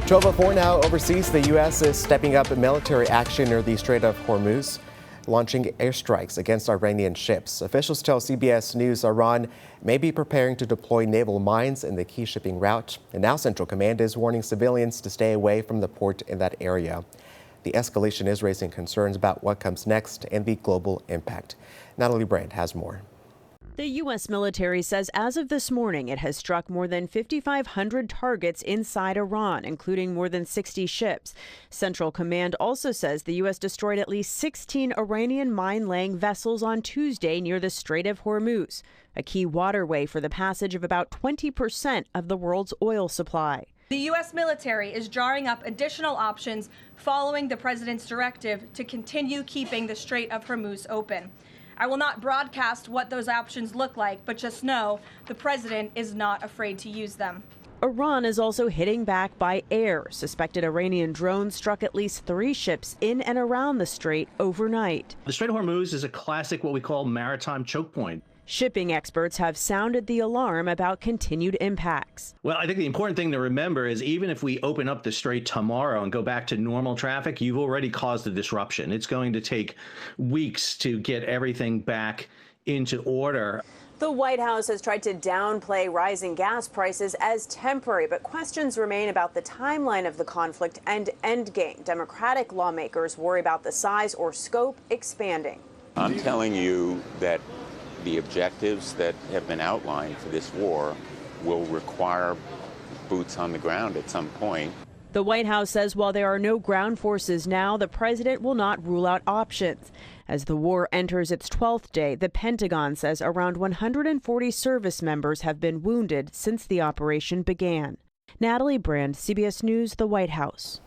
12:04 now. Overseas, the U.S. is stepping up military action near the Strait of Hormuz, launching airstrikes against Iranian ships. Officials tell CBS News Iran may be preparing to deploy naval mines in the key shipping route. And now Central Command is warning civilians to stay away from the port in that area. The escalation is raising concerns about what comes next and the global impact. Natalie Brand has more. The U.S. military says as of this morning, it has struck more than 5,500 targets inside Iran, including more than 60 ships. Central Command also says the U.S. destroyed at least 16 Iranian mine-laying vessels on Tuesday near the Strait of Hormuz, a key waterway for the passage of about 20% of the world's oil supply. The U.S. military is drawing up additional options following the president's directive to continue keeping the Strait of Hormuz open. I will not broadcast what those options look like, but just know the president is not afraid to use them. Iran is also hitting back by air. Suspected Iranian drones struck at least 3 ships in and around the strait overnight. The Strait of Hormuz is a classic what we call maritime choke point. Shipping experts have sounded the alarm about continued impacts. Well, I think the important thing to remember is even if we open up the strait tomorrow and go back to normal traffic, you've already caused a disruption. It's going to take weeks to get everything back into order. The White House has tried to downplay rising gas prices as temporary, but questions remain about the timeline of the conflict and endgame. Democratic lawmakers worry about the size or scope expanding. I'm telling you that the objectives that have been outlined for this war will require boots on the ground at some point. The White House says while there are no ground forces now, the president will not rule out options. As the war enters its 12th day, the Pentagon says around 140 service members have been wounded since the operation began. Natalie Brand, CBS News, the White House.